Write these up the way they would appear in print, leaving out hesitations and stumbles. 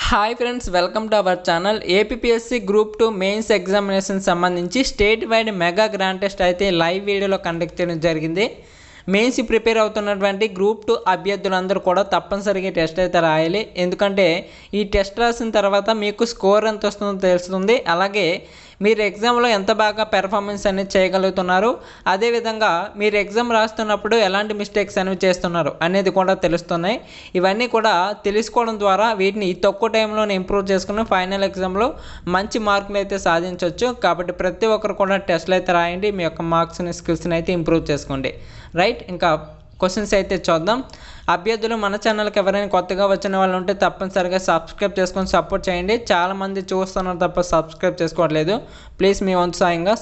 Hi friends, welcome to our channel. APSC group 2 mains examination సంబంధించి state wide mega grand test అయితే live వీడియోలో conduct చేయడం జరిగింది. Mains prepare అవుతున్నటువంటి group 2 అభ్యర్థులందరూ కూడా తప్పనిసరిగా టెస్ట్ అయితే రాయాలి. ఎందుకంటే ఈ టెస్ట్ రాసిన తర్వాత మీకు స్కోర్ ఎంత వస్తుందో తెలుస్తుంది. అలాగే మీరు ఎగ్జామ్లో ఎంత బాగా పెర్ఫార్మెన్స్ అనేది చేయగలుగుతున్నారు, అదేవిధంగా మీరు ఎగ్జామ్ రాస్తున్నప్పుడు ఎలాంటి మిస్టేక్స్ అనేవి చేస్తున్నారు అనేది కూడా తెలుస్తున్నాయి. ఇవన్నీ కూడా తెలుసుకోవడం ద్వారా వీటిని తక్కువ టైంలోనే ఇంప్రూవ్ చేసుకుని ఫైనల్ ఎగ్జామ్లో మంచి మార్కులు అయితే సాధించవచ్చు. కాబట్టి ప్రతి ఒక్కరు కూడా టెస్ట్లు అయితే రాయండి, మీ యొక్క మార్క్స్ని స్కిల్స్ని అయితే ఇంప్రూవ్ చేసుకోండి. రైట్, ఇంకా క్వశ్చన్స్ అయితే చూద్దాం. అభ్యర్థులు మన ఛానల్కి ఎవరైనా కొత్తగా వచ్చిన వాళ్ళు ఉంటే తప్పనిసరిగా సబ్స్క్రైబ్ చేసుకొని సపోర్ట్ చేయండి. చాలామంది చూస్తున్నారు తప్ప సబ్స్క్రైబ్ చేసుకోవట్లేదు. ప్లీజ్ మీ వంతు సాయంగా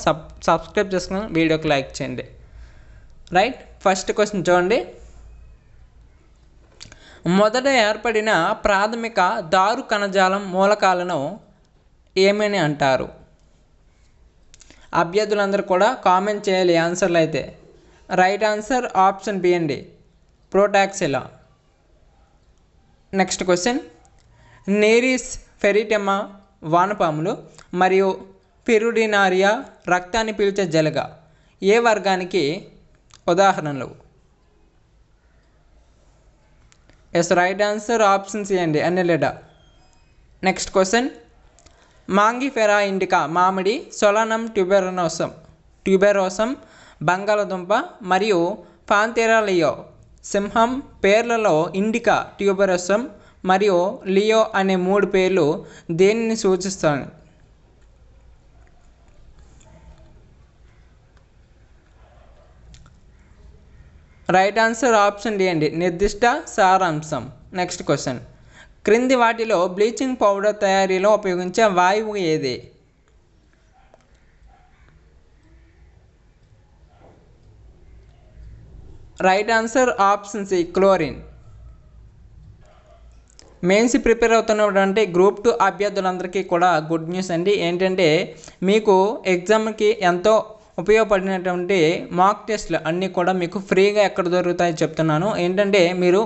సబ్స్క్రైబ్ చేసుకుని వీడియోకి లైక్ చేయండి. రైట్, ఫస్ట్ క్వశ్చన్ చూడండి. మొదట ఏర్పడిన ప్రాథమిక దారు కణజాలం మూలకాలను ఏమని అంటారు? అభ్యర్థులందరూ కూడా కామెంట్ చేయాలి ఆన్సర్లు అయితే. రైట్ ఆన్సర్ ఆప్షన్ బి అండి, ప్రోటాక్సిలా. Next question. నేరిస్ ఫెరిటెమా వానపాములు మరియు పిరుడినారియా రక్తాన్ని పీల్చే జలగ ఏ వర్గానికి ఉదాహరణలు? Yes, right answer option C అండి, annelida. Next question. Mangifera indica మామిడి, సొలానం ట్యూబెరోసం బంగాళదుంప మరియు పాంతెరా లియో సింహం పేర్లలో ఇండికా, ట్యూబెరోసం మరియు లియో అనే మూడు పేర్లు దేనిని సూచిస్తాయి? రైట్ ఆన్సర్ ఆప్షన్ డి అండి, నిర్దిష్ట సారాంశం. Next question. క్రింది వాటిలో బ్లీచింగ్ పౌడర్ తయారీలో ఉపయోగించే వాయువు ఏది? Right answer option C, chlorine. Mains prepare అవుతున్నటువంటి గ్రూప్ 2 అభ్యర్థులందరికీ కూడా గుడ్ న్యూస్ అండి. ఏంటంటే మీకు ఎగ్జామ్కి ఎంతో ఉపయోగపడినటువంటి మాక్ టెస్ట్లు అన్నీ కూడా మీకు ఫ్రీగా ఎక్కడ దొరుకుతాయో చెప్తున్నాను. ఏంటంటే మీరు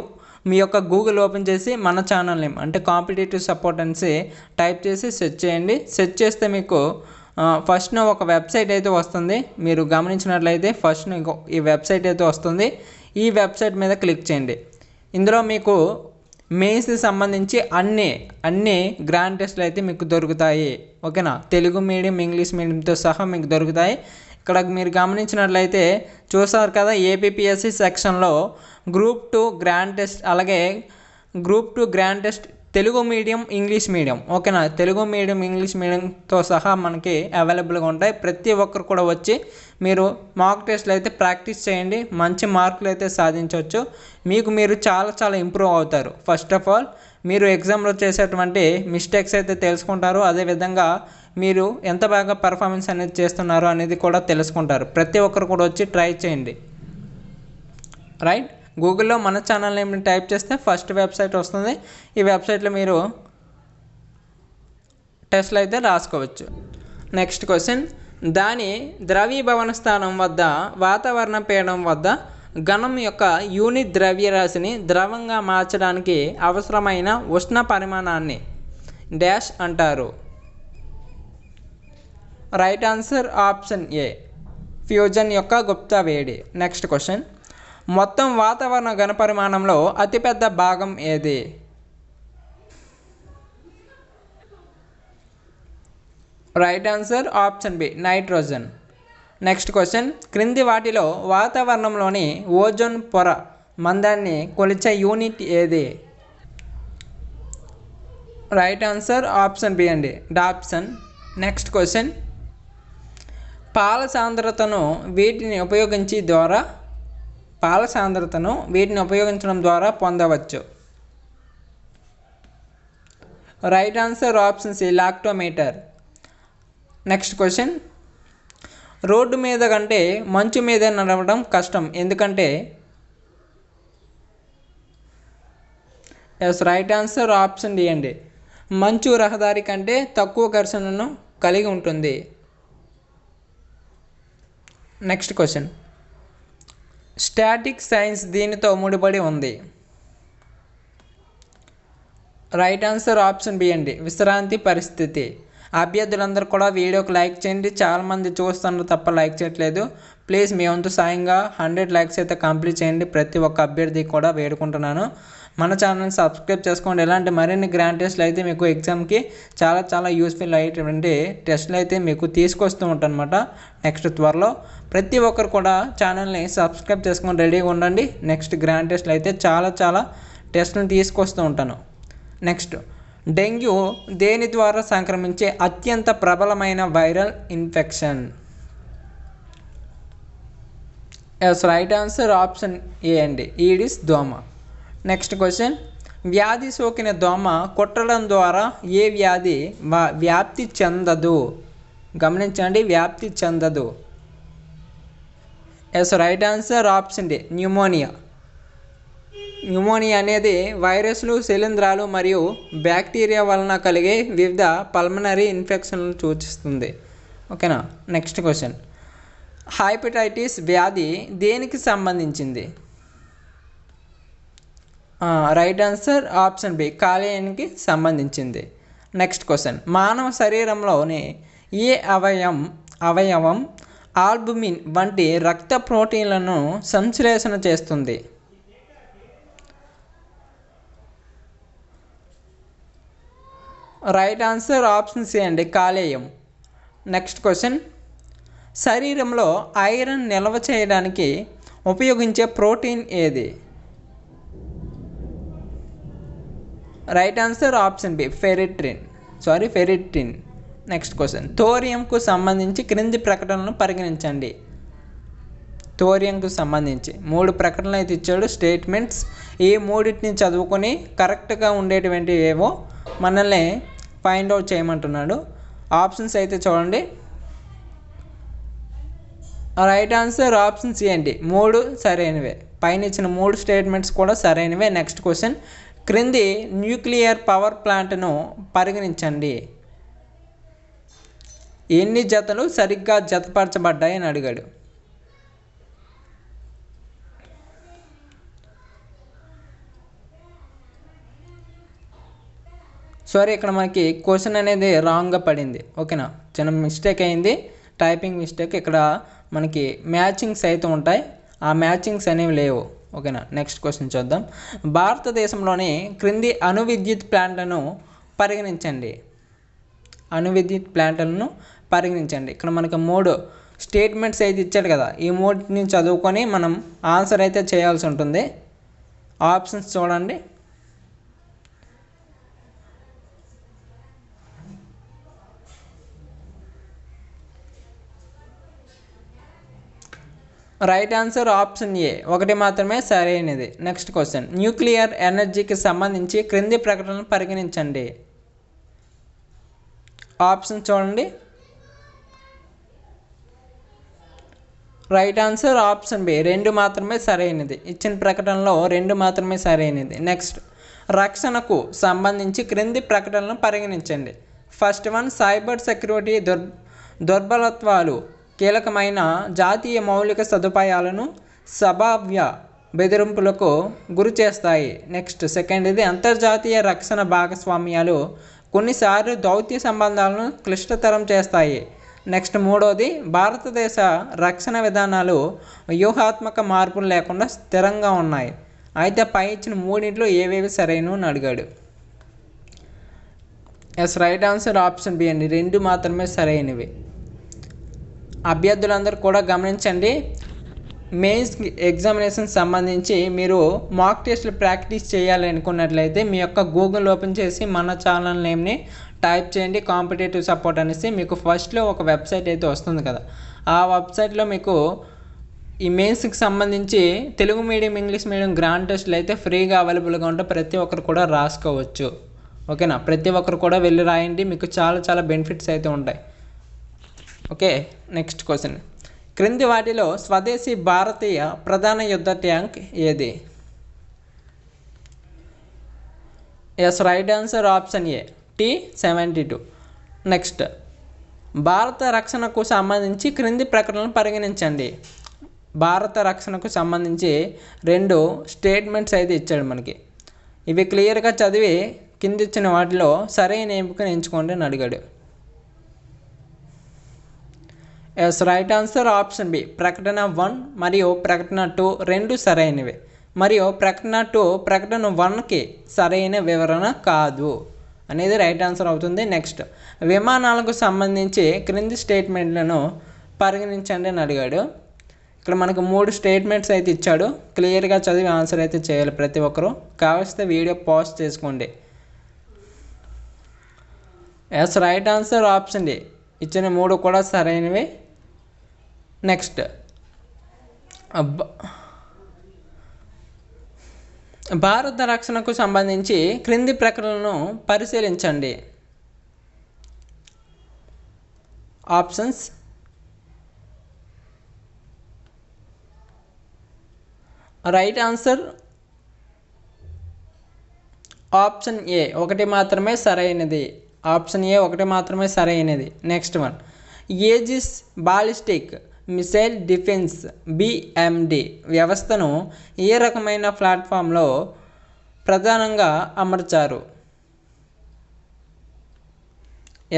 మీ యొక్క గూగుల్ ఓపెన్ చేసి మన ఛానల్ నేమ్ అంటే కాంపిటేటివ్ సపోర్ట్ అనేసి టైప్ చేసి సెర్చ్ చేయండి. సెర్చ్ చేస్తే మీకు ఫస్ట్ ఒక వెబ్సైట్ అయితే వస్తుంది. మీరు గమనించినట్లయితే ఫస్ట్ ఈ వెబ్సైట్ అయితే వస్తుంది. ఈ వెబ్సైట్ మీద క్లిక్ చేయండి. ఇందులో మీకు మెయిన్స్కి సంబంధించి అన్ని గ్రాండ్ టెస్ట్లు అయితే మీకు దొరుకుతాయి. ఓకేనా, తెలుగు మీడియం ఇంగ్లీష్ మీడియంతో సహా మీకు దొరుకుతాయి. ఇక్కడ మీరు గమనించినట్లయితే చూసారు కదా, ఏపీఎస్సీ సెక్షన్లో గ్రూప్ 2 గ్రాండ్ టెస్ట్, అలాగే group 2 grand test Telugu medium English medium. ఓకేనా, తెలుగు మీడియం ఇంగ్లీష్ మీడియంతో సహా మనకి అవైలబుల్గా ఉంటాయి. ప్రతి ఒక్కరు కూడా వచ్చి మీరు మాక్ టెస్ట్లు అయితే ప్రాక్టీస్ చేయండి, మంచి మార్కులు అయితే సాధించవచ్చు. మీరు చాలా ఇంప్రూవ్ అవుతారు. ఫస్ట్ ఆఫ్ ఆల్ మీరు ఎగ్జామ్లో చేసేటువంటి మిస్టేక్స్ అయితే తెలుసుకుంటారు. అదేవిధంగా మీరు ఎంత బాగా పర్ఫార్మెన్స్ అనేది చేస్తున్నారు అనేది కూడా తెలుసుకుంటారు. ప్రతి ఒక్కరు కూడా వచ్చి ట్రై చేయండి. రైట్, గూగుల్లో మన ఛానల్ నేమ్ని టైప్ చేస్తే ఫస్ట్ వెబ్సైట్ వస్తుంది. ఈ వెబ్సైట్లో మీరు టెస్ట్లు అయితే రాసుకోవచ్చు. Next question. దాని ద్రవీభవన స్థానం వద్ద వాతావరణ పీడనం వద్ద ఘనం యొక్క యూనిట్ ద్రవ్యరాశిని ద్రవంగా మార్చడానికి అవసరమైన ఉష్ణ పరిమాణాన్ని డాష్ అంటారు? Right answer option A, fusion యొక్క గుప్త వేడి. Next question. మొత్తం వాతావరణ ఘనపరిమాణంలో అతిపెద్ద భాగం ఏది? Right answer option B, nitrogen. Next question. క్రింది వాటిలో వాతావరణంలోని ఓజోన్ పొర మందాన్ని కొలిచే యూనిట్ ఏది? రైట్ ఆన్సర్ ఆప్షన్ బి అండి, డాప్సన్. Next question. పాల సాంద్రతను వీటిని ఉపయోగించడం ద్వారా పొందవచ్చు? Right answer option C, lactometer. Next question. Road మీద కంటే మంచు మీద నడవడం కష్టం ఎందుకంటే? Yes, right answer option D అండి, మంచు రహదారి కంటే తక్కువ ఘర్షణను కలిగి ఉంటుంది. Next question. స్టాటిక్ సైన్స్ దీనితో ముడిపడి ఉంది? రైట్ ఆన్సర్ ఆప్షన్ బి అండి, విశ్రాంతి పరిస్థితి. అభ్యర్థులందరూ కూడా వీడియోకి లైక్ చేయండి. చాలామంది చూస్తున్నారు తప్ప లైక్ చేయట్లేదు. ప్లీజ్ మీ వంతు సాయంగా 100 లైక్స్ అయితే కంప్లీట్ చేయండి. ప్రతి ఒక్క అభ్యర్థి కూడా వేడుకుంటున్నాను. మన ఛానల్ని సబ్స్క్రైబ్ చేసుకోండి. ఇలాంటి మరిన్ని గ్రాండ్ టెస్ట్లు అయితే మీకు ఎగ్జామ్కి చాలా యూస్ఫుల్ అయ్యేటువంటి టెస్ట్లు అయితే మీకు తీసుకొస్తూ ఉంటాను అనమాట. నెక్స్ట్ త్వరలో ప్రతి ఒక్కరు కూడా ఛానల్ని సబ్స్క్రైబ్ చేసుకొని రెడీగా ఉండండి. నెక్స్ట్ గ్రాండ్ టెస్ట్లు అయితే చాలా టెస్ట్లను తీసుకొస్తూ ఉంటాను. నెక్స్ట్, డెంగ్యూ దేని ద్వారా సంక్రమించే అత్యంత ప్రబలమైన viral infection? Yes, right answer option A అండి, ఈడిస్ దోమ. నెక్స్ట్ క్వశ్చన్, వ్యాధి సోకిన దోమ కుట్టడం ద్వారా ఏ వ్యాధి వ్యాప్తి చెందదు? గమనించండి, వ్యాప్తి చెందదు. Yes, right answer option D, pneumonia. Pneumonia అనేది వైరస్లు, శిలీంధ్రాలు మరియు బ్యాక్టీరియా వలన కలిగే వివిధ పల్మనరీ ఇన్ఫెక్షన్లను సూచిస్తుంది. ఓకేనా. నెక్స్ట్ క్వశ్చన్, హెపటైటిస్ వ్యాధి దేనికి సంబంధించింది? రైట్ ఆన్సర్ ఆప్షన్ బి, కాలేయానికి సంబంధించింది. నెక్స్ట్ క్వశ్చన్, మానవ శరీరంలోని ఏ అవయవం ఆల్బుమిన్ వంటి రక్త ప్రోటీన్లను సంశ్లేషణ చేస్తుంది? రైట్ ఆన్సర్ ఆప్షన్ సి అండి, కాలేయం. నెక్స్ట్ క్వశ్చన్, శరీరంలో ఐరన్ నిల్వ చేయడానికి ఉపయోగించే ప్రోటీన్ ఏది? Right answer option B, ferritin. Next question, థోరియంకు సంబంధించి క్రింది ప్రకటనలను పరిగణించండి. థోరియంకు సంబంధించి 3 ప్రకటనలు అయితే ఇచ్చాడు, స్టేట్మెంట్స్. ఈ మూడింటిని చదువుకొని కరెక్ట్గా ఉండేటువంటి ఏవో మనల్ని ఫైండ్ అవుట్ చేయమంటున్నాడు. ఆప్షన్స్ అయితే చూడండి. రైట్ ఆన్సర్ ఆప్షన్ సి అండి, 3 సరైనవే. పైన ఇచ్చిన 3 స్టేట్మెంట్స్ కూడా సరైనవే. నెక్స్ట్ క్వశ్చన్, క్రింది న్యూక్లియర్ పవర్ ప్లాంట్ను పరిగణించండి. ఎన్ని జతలు సరిగ్గా జతపరచబడ్డాయని అడిగాడు. సారీ, ఇక్కడ మనకి క్వశ్చన్ అనేది రాంగ్గా పడింది. ఓకేనా, చిన్న మిస్టేక్ అయింది, టైపింగ్ మిస్టేక్. ఇక్కడ మనకి మ్యాచింగ్స్ అయితే ఉంటాయి, ఆ మ్యాచింగ్స్ అనేవి లేవు. ఓకేనా. నెక్స్ట్ క్వశ్చన్ చూద్దాం. భారతదేశంలోని క్రింది అణు విద్యుత్ ప్లాంట్లను పరిగణించండి. ఇక్కడ మనకి 3 స్టేట్మెంట్స్ అయితే ఇచ్చాడు కదా, ఈ 3ని చదువుకొని మనం ఆన్సర్ అయితే చేయాల్సి ఉంటుంది. ఆప్షన్స్ చూడండి. రైట్ ఆన్సర్ ఆప్షన్ ఏ, 1 మాత్రమే సరైనది. నెక్స్ట్ క్వశ్చన్, న్యూక్లియర్ ఎనర్జీకి సంబంధించి క్రింది ప్రకటనలు పరిగణించండి. ఆప్షన్ చూడండి. రైట్ ఆన్సర్ ఆప్షన్ బి, 2 మాత్రమే సరైనది. ఇచ్చిన ప్రకటనలో 2 మాత్రమే సరైనది. నెక్స్ట్, రక్షణకు సంబంధించి క్రింది ప్రకటనలను పరిగణించండి. ఫస్ట్ వన్, సైబర్ సెక్యూరిటీ దుర్బలత్వాలు కీలకమైన జాతీయ మౌలిక సదుపాయాలను సంభావ్య బెదిరింపులకు గురి చేస్తాయి. నెక్స్ట్, సెకండ్, ఇది అంతర్జాతీయ రక్షణ భాగస్వామ్యాలు కొన్నిసార్లు దౌత్య సంబంధాలను క్లిష్టతరం చేస్తాయి. నెక్స్ట్, మూడోది, భారతదేశ రక్షణ విధానాలు వ్యూహాత్మక మార్పులు లేకుండా స్థిరంగా ఉన్నాయి. అయితే పై ఇచ్చిన 3 ఏవేవి సరైనవి అని అడిగాడు. Yes, right answer option B అండి, 2 మాత్రమే సరైనవి. అభ్యర్థులందరూ కూడా గమనించండి, మెయిన్స్ ఎగ్జామినేషన్ సంబంధించి మీరు మాక్ టెస్ట్లు ప్రాక్టీస్ చేయాలి అనుకున్నట్లయితే మీ యొక్క గూగుల్ ఓపెన్ చేసి మన ఛానల్ నేమ్ని టైప్ చేయండి, కాంపిటేటివ్ సపోర్ట్ అనేసి. మీకు ఫస్ట్లో ఒక వెబ్సైట్ అయితే వస్తుంది కదా, ఆ వెబ్సైట్లో మీకు ఈ మెయిన్స్కి సంబంధించి Telugu medium, English medium grand టెస్ట్లు అయితే ఫ్రీగా అవైలబుల్గా ఉంటాయి. ప్రతి ఒక్కరు కూడా రాసుకోవచ్చు. ఓకేనా, ప్రతి ఒక్కరు కూడా వెళ్ళి రాయండి, మీకు చాలా బెనిఫిట్స్ అయితే ఉంటాయి. ఓకే. నెక్స్ట్ క్వశ్చన్, క్రింది వాటిలో స్వదేశీ భారతీయ ప్రధాన యుద్ధ ట్యాంక్ ఏది? Yes, right answer option A, T-72. Next, భారత రక్షణకు సంబంధించి క్రింది ప్రకటనలు పరిగణించండి. భారత రక్షణకు సంబంధించి 2 స్టేట్మెంట్స్ అయితే ఇచ్చాడు మనకి. ఇవి క్లియర్గా చదివి కిందిచ్చిన వాటిలో సరైన ఎంపికను ఎంచుకోండి అని అడిగాడు. Yes, right answer option B. ప్రకటన 1 మరియు ప్రకటన 2 రెండు సరైనవి. మరియు ప్రకటన 2 ప్రకటన 1కి సరైన వివరణ కాదు అనేది రైట్ ఆన్సర్ అవుతుంది. నెక్స్ట్, విమానాలకు సంబంధించి క్రింది స్టేట్మెంట్లను పరిగణించండి అని అడిగాడు. ఇక్కడ మనకు 3 స్టేట్మెంట్స్ అయితే ఇచ్చాడు. క్లియర్గా చదివి ఆన్సర్ అయితే చేయాలి ప్రతి ఒక్కరూ. కావలిస్తే వీడియో పాజ్ చేసుకోండి. Yes, right answer option D. ఇచ్చిన 3 కూడా సరైనవి. నెక్స్ట్, భారత రక్షణకు సంబంధించి క్రింది ప్రకటనలను పరిశీలించండి. Options: right answer option A ఒకటి మాత్రమే సరైనది. ఆప్షన్ ఏ ఒకటి మాత్రమే సరైనది. Next one, Aegis ballistic missile defence BMD వ్యవస్థను ఏ రకమైన ప్లాట్ఫామ్లో ప్రధానంగా అమర్చారు?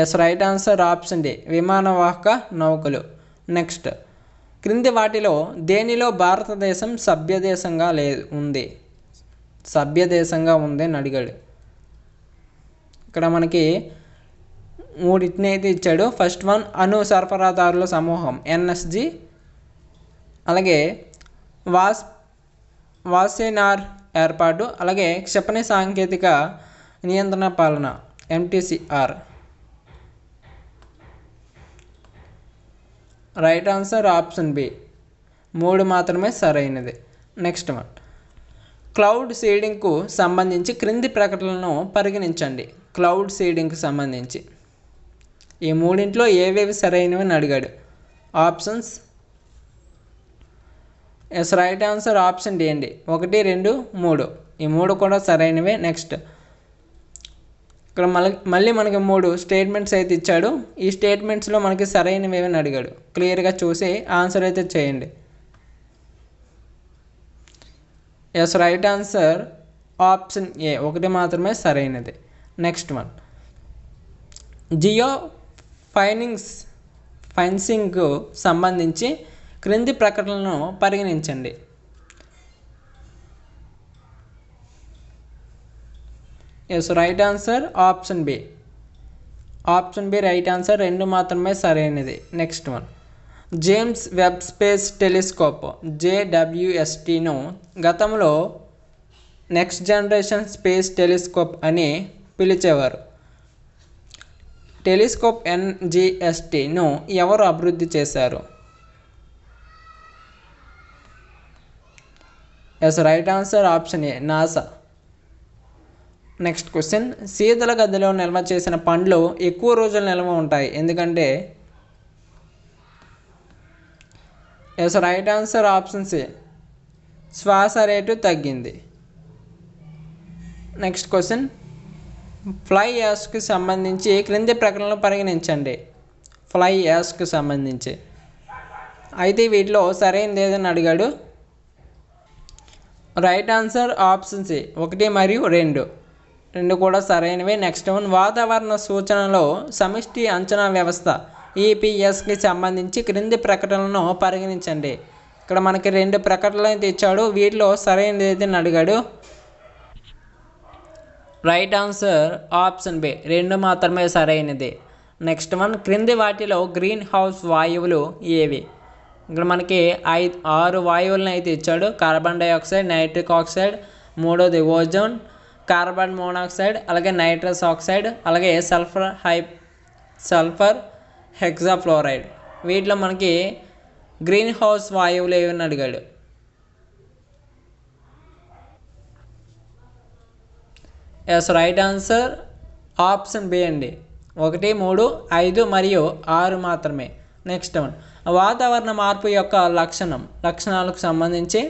Yes, right answer option D. విమానవాహక నౌకలు. నెక్స్ట్, క్రింది వాటిలో దేనిలో భారతదేశం సభ్యదేశంగా ఉంది అని అడిగాడు. ఇక్కడ మనకి 3 అయితే ఇచ్చాడు. ఫస్ట్ వన్, అణు సరఫరాదారుల సమూహం NSG. అలాగే వాసేనార్ ఏర్పాటు. అలాగే క్షిపణి సాంకేతిక నియంత్రణ పాలన MTCR. Right answer option B. 3 మాత్రమే సరైనది. నెక్స్ట్ వన్, క్లౌడ్ సీడింగ్కు సంబంధించి క్రింది ప్రకటనలను పరిగణించండి. క్లౌడ్ సీడింగ్కి సంబంధించి ఈ 3 ఏవేవి సరైనవి అని అడిగాడు. Options: yes, right answer option D అండి. 1, 2, 3 ఈ 3 కూడా సరైనవే. నెక్స్ట్, ఇక్కడ మళ్ళీ మనకి 3 స్టేట్మెంట్స్ అయితే ఇచ్చాడు. ఈ స్టేట్మెంట్స్లో మనకి సరైనవి ఏమని అడిగాడు. క్లియర్గా చూసి ఆన్సర్ అయితే చేయండి. Yes, right answer option A ఒకటి మాత్రమే సరైనది. నెక్స్ట్ వన్, జియో ఫెన్సింగ్కు సంబంధించి క్రింది ప్రకటనలను పరిగణించండి. Yes, right answer option B. Option B right answer. 2 మాత్రమే సరైనది. Next one, James Webb space telescope JWSTను గతంలో నెక్స్ట్ జనరేషన్ స్పేస్ టెలిస్కోప్ అని పిలిచేవారు. టెలిస్కోప్ NGSTను ఎవరు అభివృద్ధి చేశారు? Yes, right answer option A NASA. Next question, శీతల గదిలో నిల్వ చేసిన పండ్లు ఎక్కువ రోజులు నిల్వ ఉంటాయి ఎందుకంటే? Yes, right answer option C. శ్వాస రేటు తగ్గింది. నెక్స్ట్ క్వశ్చన్, ఫ్లై యాష్కి సంబంధించి క్రింది ప్రకటనలు పరిగణించండి. ఫ్లై యాష్కి సంబంధించి అయితే వీటిలో సరైనది ఏదని అడిగాడు. Right answer option C. 1 మరియు 2 కూడా సరైనవే. నెక్స్ట్ వన్, వాతావరణ సూచనలో సమిష్టి అంచనా వ్యవస్థ EPSకి సంబంధించి క్రింది ప్రకటనలను పరిగణించండి. ఇక్కడ మనకి 2 ప్రకటనలు అయితే ఇచ్చాడు. వీటిలో సరైనది ఏదని అడిగాడు. Right answer option B. 2 మాత్రమే సరైనది. నెక్స్ట్ వన్, క్రింది వాటిలో గ్రీన్ హౌస్ వాయువులు ఏవి? ఇక్కడ మనకి 6 వాయువులను అయితే ఇచ్చాడు. కార్బన్ డైఆక్సైడ్, నైట్రిక్ ఆక్సైడ్, మూడోది ఓజోన్, కార్బన్ మోనాక్సైడ్, అలాగే నైట్రస్ ఆక్సైడ్, అలాగే సల్ఫర్ హెక్సాఫ్లోరైడ్. వీటిలో మనకి గ్రీన్ హౌస్ వాయువులు ఏమని అడిగాడు. Yes, right answer option B అండి. 1, 3, 5 మరియు 6 మాత్రమే. నెక్స్ట్ వన్, వాతావరణ మార్పు యొక్క లక్షణాలకు సంబంధించి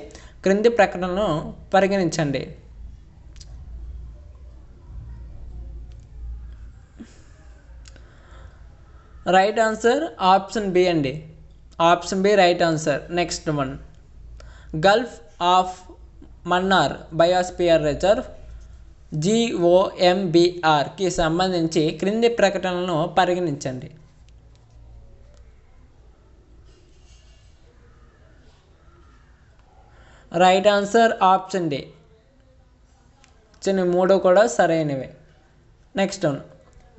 క్రింది ప్రకటనలను పరిగణించండి. రైట్ ఆన్సర్ ఆప్షన్ బి అండి. Option B right answer. Next one, gulf of Mannar biosphere reserve GOMBRకి సంబంధించి క్రింది ప్రకటనలను పరిగణించండి. Right answer option D. మూడు కూడా సరైనవే. నెక్స్ట్ వన్,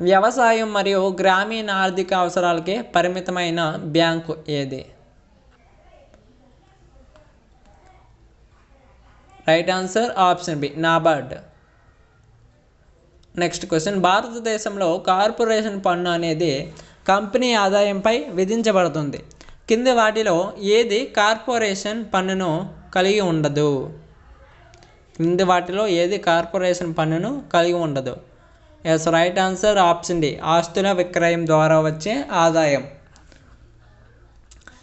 వ్యవసాయం మరియు గ్రామీణ ఆర్థిక అవసరాలకి పరిమితమైన బ్యాంకు ఏది? Right answer option B, NABARD. Next question, భారతదేశంలో కార్పొరేషన్ పన్ను అనేది కంపెనీ ఆదాయంపై విధించబడుతుంది. కింది వాటిలో ఏది కార్పొరేషన్ పన్నును కలిగి ఉండదు? కింది వాటిలో ఏది కార్పొరేషన్ పన్నును కలిగి ఉండదు? Yes, right answer option D, ఆస్తుల విక్రయం ద్వారా వచ్చే ఆదాయం.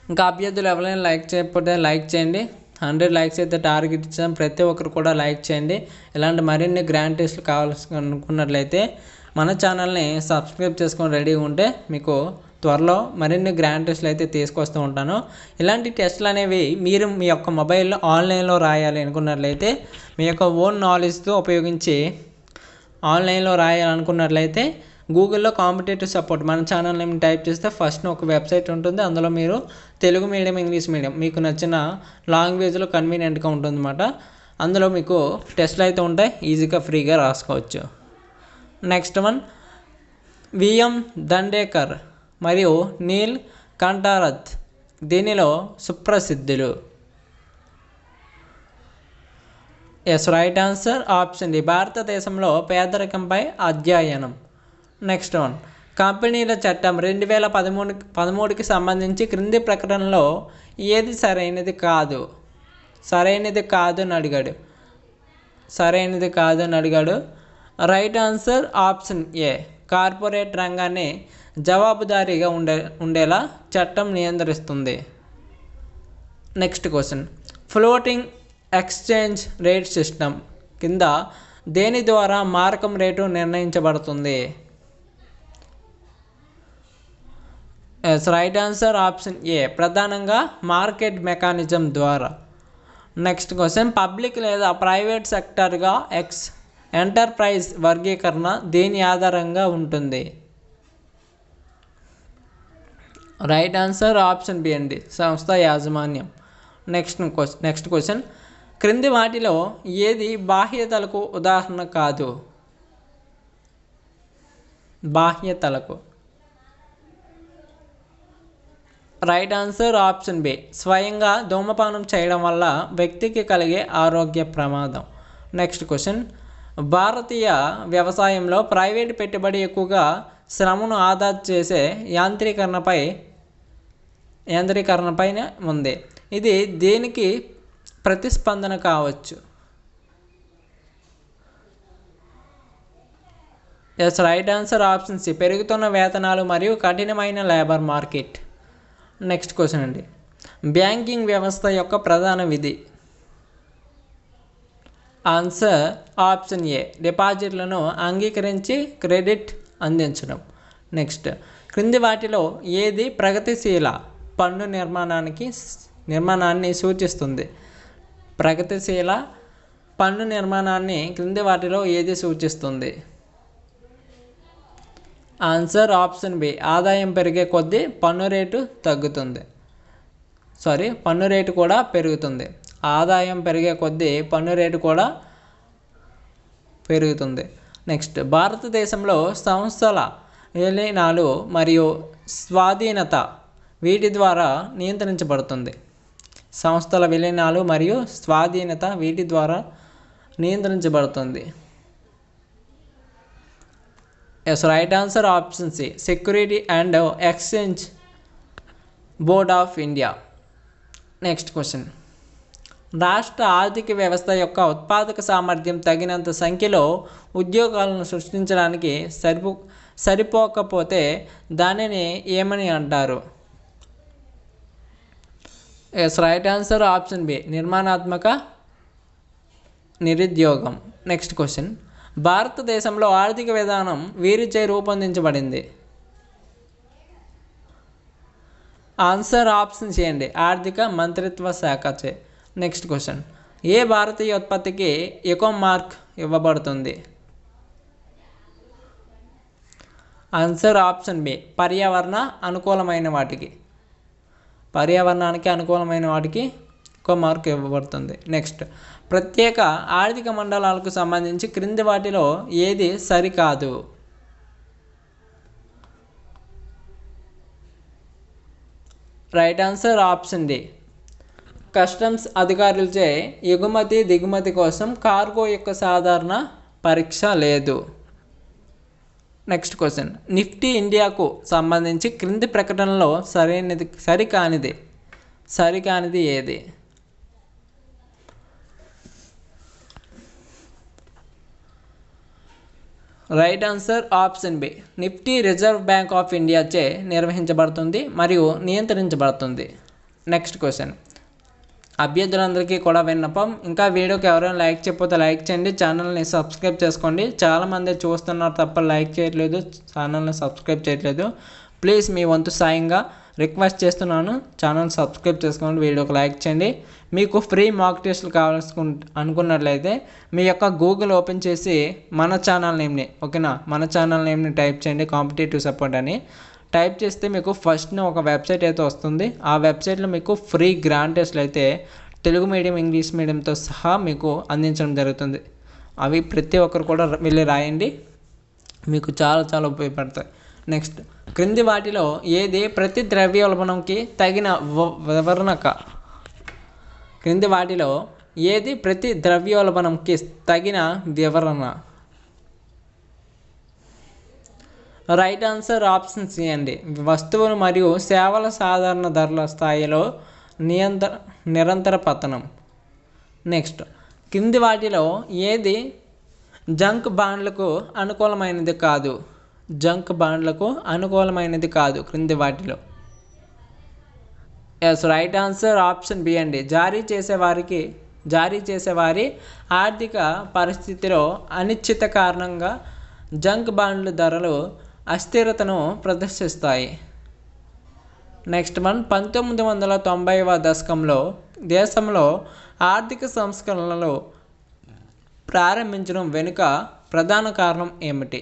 ఇంకా అభ్యర్థులు ఎవరైనా లైక్ చేయకపోతే లైక్ చేయండి. 100 లైక్స్ అయితే టార్గెట్ ఇచ్చాం. ప్రతి ఒక్కరు కూడా లైక్ చేయండి. ఇలాంటి మరిన్ని గ్రాండ్ టెస్ట్లు కావాల్సి అనుకున్నట్లయితే మన ఛానల్ని సబ్స్క్రైబ్ చేసుకొని రెడీగా ఉంటే మీకు త్వరలో మరిన్ని గ్రాండ్ టెస్ట్లు అయితే తీసుకొస్తూ ఉంటాను. ఇలాంటి టెస్ట్లు అనేవి మీరు మీ యొక్క మొబైల్లో ఆన్లైన్లో రాయాలి అనుకున్నట్లయితే, మీ యొక్క ఓన్ నాలెడ్జ్తో ఉపయోగించి ఆన్లైన్లో రాయాలనుకున్నట్లయితే గూగుల్లో కాంపిటేటివ్ సపోర్ట్ మన ఛానల్ నేమ్ టైప్ చేస్తే ఫస్ట్ ఒక వెబ్సైట్ ఉంటుంది. అందులో మీరు తెలుగు మీడియం, ఇంగ్లీష్ మీడియం మీకు నచ్చిన లాంగ్వేజ్లో కన్వీనియంట్గా ఉంటుందన్నమాట. అందులో మీకు టెస్ట్లు అయితే ఉంటాయి, ఈజీగా ఫ్రీగా రాసుకోవచ్చు. నెక్స్ట్ వన్, విఎం దండేకర్ మరియు నీల్ కంఠారత్ దీనిలో సుప్రసిద్ధులు. Yes, right answer option D, భారతదేశంలో పేదరికంపై అధ్యయనం. నెక్స్ట్ వన్, కంపెనీల చట్టం 2013కి సంబంధించి క్రింది ప్రకటనలో ఏది సరైనది కాదు? సరైనది కాదు అని అడిగాడు. Right answer option A, corporate రంగాన్ని జవాబుదారీగా ఉండేలా చట్టం నియంత్రిస్తుంది. Next question, floating exchange rate system కింద దేని ద్వారా మారకం రేటు నిర్ణయించబడుతుంది? Yes, right answer option A, ప్రధానంగా మార్కెట్ మెకానిజం ద్వారా. నెక్స్ట్ క్వశ్చన్, పబ్లిక్ లేదా ప్రైవేట్ సెక్టర్గా ఎంటర్ప్రైజ్ వర్గీకరణ దేని ఆధారంగా ఉంటుంది? రైట్ ఆన్సర్ ఆప్షన్ బి అండి, సంస్థ యాజమాన్యం. నెక్స్ట్ క్వశ్చన్, క్రింది వాటిలో ఏది బాహ్యతలకు ఉదాహరణ కాదు? బాహ్యతలకు. రైట్ ఆన్సర్ ఆప్షన్ బి, స్వయంగా ధూమపానం చేయడం వల్ల వ్యక్తికి కలిగే ఆరోగ్య ప్రమాదం. నెక్స్ట్ క్వశ్చన్, భారతీయ వ్యవసాయంలో ప్రైవేట్ పెట్టుబడి ఎక్కువగా శ్రమను ఆదా చేసే యాంత్రీకరణపైన ఉంది. ఇది దేనికి ప్రతిస్పందన కావచ్చు? Yes, right answer option C, పెరుగుతున్న వేతనాలు మరియు కఠినమైన లేబర్ మార్కెట్. నెక్స్ట్ క్వశ్చన్ అండి, బ్యాంకింగ్ వ్యవస్థ యొక్క ప్రధాన విధి? ఆన్సర్ ఆప్షన్ ఏ, డిపాజిట్లను అంగీకరించి క్రెడిట్ అందించడం. నెక్స్ట్, క్రింది వాటిలో ఏది ప్రగతిశీల పన్ను నిర్మాణాన్ని సూచిస్తుంది? ప్రగతిశీల పన్ను నిర్మాణాన్ని క్రింది వాటిలో ఏది సూచిస్తుంది? ఆన్సర్ ఆప్షన్ బి, ఆదాయం పెరిగే కొద్దీ పన్ను రేటు కూడా పెరుగుతుంది. ఆదాయం పెరిగే కొద్దీ పన్ను రేటు కూడా పెరుగుతుంది. నెక్స్ట్, భారతదేశంలో సంస్థల విలీనాలు మరియు స్వాధీనత వీటి ద్వారా నియంత్రించబడుతుంది. సంస్థల విలీనాలు మరియు స్వాధీనత వీటి ద్వారా నియంత్రించబడుతుంది. Yes, right answer option C, security and exchange board of India. Next question, రాష్ట్ర ఆర్థిక వ్యవస్థ యొక్క ఉత్పాదక సామర్థ్యం తగినంత సంఖ్యలో ఉద్యోగాలను సృష్టించడానికి సరిపోకపోతే దానిని ఏమని అంటారు? Yes, right answer option B, నిర్మాణాత్మక నిరుద్యోగం. నెక్స్ట్ క్వశ్చన్, భారతదేశంలో ఆర్థిక విధానం వీరిచే రూపొందించబడింది? ఆన్సర్ ఆప్షన్ సి అండి, ఆర్థిక మంత్రిత్వ శాఖచే. నెక్స్ట్ క్వశ్చన్, ఏ భారతీయ ఉత్పత్తికి ఎకో మార్క్ ఇవ్వబడుతుంది? ఆన్సర్ ఆప్షన్ బి పర్యావరణ అనుకూలమైన వాటికి. పర్యావరణానికి అనుకూలమైన వాటికి ఎక్కువ మార్కు ఇవ్వబడుతుంది. నెక్స్ట్, ప్రత్యేక ఆర్థిక మండలాలకు సంబంధించి క్రింది వాటిలో ఏది సరికాదు? Right answer option D customs అధికారులచే ఎగుమతి దిగుమతి కోసం కార్గో యొక్క సాధారణ పరీక్ష లేదు. నెక్స్ట్ క్వశ్చన్, నిఫ్టీ ఇండియాకు సంబంధించి క్రింది ప్రకటనలో సరికానిది ఏది? Right answer option B Nifty Reserve Bank of ఇండియాచే నిర్వహించబడుతుంది మరియు నియంత్రించబడుతుంది. నెక్స్ట్ క్వశ్చన్, అభ్యర్థులందరికీ కూడా విన్నపం, ఇంకా వీడియోకి ఎవరైనా లైక్ చేయకపోతే లైక్ చేయండి, ఛానల్ని సబ్స్క్రైబ్ చేసుకోండి. చాలామంది చూస్తున్నారు తప్ప లైక్ చేయట్లేదు, ఛానల్ని సబ్స్క్రైబ్ చేయట్లేదు. ప్లీజ్ మీ వంతు సాయంగా రిక్వెస్ట్ చేస్తున్నాను, ఛానల్ సబ్స్క్రైబ్ చేసుకోండి, వీడియోకి లైక్ చేయండి. మీకు ఫ్రీ మాక్ టెస్టులు అనుకున్నట్లయితే మీ యొక్క గూగుల్ ఓపెన్ చేసి మన ఛానల్ నేమ్ని, ఓకేనా, మన ఛానల్ నేమ్ని టైప్ చేయండి, కాంపిటేటివ్ సపోర్ట్ అని టైప్ చేస్తే మీకు ఫస్ట్ని ఒక వెబ్సైట్ అయితే వస్తుంది. ఆ వెబ్సైట్లో మీకు ఫ్రీ గ్రాండ్ టెస్ట్లు అయితే తెలుగు మీడియం ఇంగ్లీష్ మీడియంతో సహా మీకు అందించడం జరుగుతుంది. అవి ప్రతి ఒక్కరు కూడా వెళ్ళి రాయండి, మీకు చాలా చాలా ఉపయోగపడతాయి. నెక్స్ట్, క్రింది వాటిలో ఏది ప్రతి ద్రవ్యోల్బణంకి తగిన వివరణక? క్రింది వాటిలో ఏది ప్రతి ద్రవ్యోల్బణంకి తగిన వివరణ? రైట్ ఆన్సర్ ఆప్షన్ సి అండి వస్తువులు మరియు సేవల సాధారణ ధరల స్థాయిలో నిరంతర పతనం. నెక్స్ట్, కింది వాటిలో ఏది జంక్ బాండ్లకు అనుకూలమైనది కాదు? జంక్ బాండ్లకు అనుకూలమైనది కాదు క్రింది వాటిలో. Yes, right answer option B అండి జారీ చేసేవారి ఆర్థిక పరిస్థితిలో అనిశ్చిత కారణంగా జంక్ బాండ్ల ధరలు అస్థిరతను ప్రదర్శిస్తాయి. నెక్స్ట్ వన్, 1990వ దశకంలో దేశంలో ఆర్థిక సంస్కరణలు ప్రారంభించడం వెనుక ప్రధాన కారణం ఏమిటి?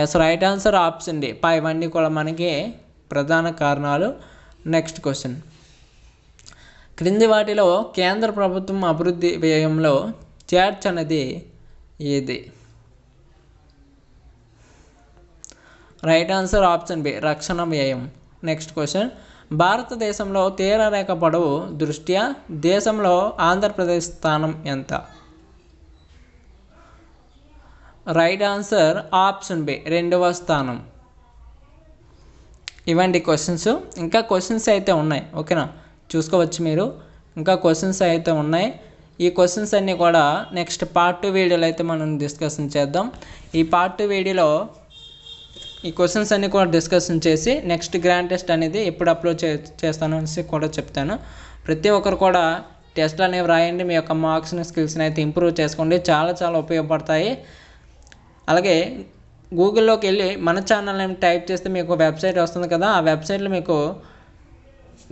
Yes, right answer option D ఇవన్నీ కూడా మనకి ప్రధాన కారణాలు. నెక్స్ట్ క్వశ్చన్, క్రింది వాటిలో కేంద్ర ప్రభుత్వం అభివృద్ధి వ్యయంలో చేర్చనిది ఏది? రైట్ ఆన్సర్ ఆప్షన్ బి రక్షణ వ్యయం. నెక్స్ట్ క్వశ్చన్, భారతదేశంలో తీరరేఖ పొడవు దృష్ట్యా దేశంలో ఆంధ్రప్రదేశ్ స్థానం ఎంత? రైట్ ఆన్సర్ ఆప్షన్ బి 2వ స్థానం. ఇవండి క్వశ్చన్స్. ఇంకా క్వశ్చన్స్ అయితే ఉన్నాయి, ఓకేనా, చూసుకోవచ్చు మీరు. ఇంకా క్వశ్చన్స్ అయితే ఉన్నాయి. ఈ క్వశ్చన్స్ అన్నీ కూడా నెక్స్ట్ పార్ట్ 2 వీడియోలో అయితే మనం డిస్కషన్ చేద్దాం. ఈ పార్ట్ 2 వీడియోలో ఈ క్వశ్చన్స్ అన్నీ కూడా డిస్కషన్ చేసి నెక్స్ట్ గ్రాండ్ టెస్ట్ అనేది ఎప్పుడు అప్లోడ్ చేస్తాను అనేసి కూడా చెప్తాను. ప్రతి ఒక్కరు కూడా టెస్ట్లు అనేవి రాయండి, మీ యొక్క మార్క్స్ని స్కిల్స్ని అయితే ఇంప్రూవ్ చేసుకోండి, చాలా చాలా ఉపయోగపడతాయి. అలాగే గూగుల్లోకి వెళ్ళి మన ఛానల్ నేమ్ టైప్ చేస్తే మీకు వెబ్సైట్ వస్తుంది కదా, ఆ వెబ్సైట్లో మీకు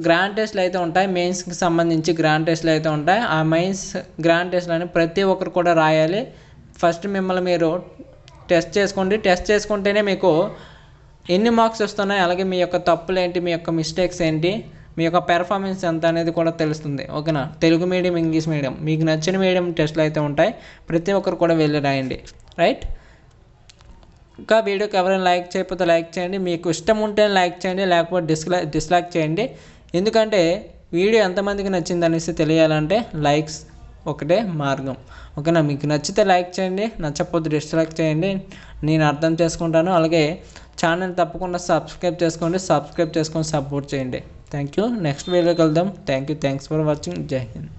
గ్రాండ్ టెస్ట్లు అయితే ఉంటాయి, మెయిన్స్కి సంబంధించి గ్రాండ్ టెస్ట్లు అయితే ఉంటాయి. ఆ మెయిన్స్ గ్రాండ్ టెస్ట్లు అని ప్రతి ఒక్కరు కూడా రాయాలి. ఫస్ట్ మిమ్మల్ని మీరు టెస్ట్ చేసుకోండి, టెస్ట్ చేసుకుంటేనే మీకు ఎన్ని మార్క్స్ వస్తున్నాయి, అలాగే మీ యొక్క తప్పులు ఏంటి, మీ యొక్క మిస్టేక్స్ ఏంటి, మీ యొక్క పెర్ఫార్మెన్స్ ఎంత అనేది కూడా తెలుస్తుంది, ఓకేనా. తెలుగు మీడియం ఇంగ్లీష్ మీడియం మీకు నచ్చిన మీడియం టెస్ట్లు అయితే ఉంటాయి, ప్రతి ఒక్కరు కూడా వెళ్ళి రాయండి, రైట్. ఇంకా వీడియోకి ఎవరైనా లైక్ చేయకపోతే లైక్ చేయండి, మీకు ఇష్టం ఉంటే లైక్ చేయండి, లేకపోతే డిస్లైక్ చేయండి. ఎందుకంటే వీడియో ఎంతమందికి నచ్చింది అనేసి తెలియాలంటే లైక్స్ ఒకటే మార్గం, ఓకేనా. మీకు నచ్చితే లైక్ చేయండి, నచ్చకపోతే డిస్లైక్ చేయండి, నేను అర్థం చేసుకుంటాను. అలాగే ఛానల్ తప్పకుండా సబ్స్క్రైబ్ చేసుకొని సపోర్ట్ చేయండి. Thank you. నెక్స్ట్ వీడియోకి వెళ్దాం. Thanks for watching. జై హింద్.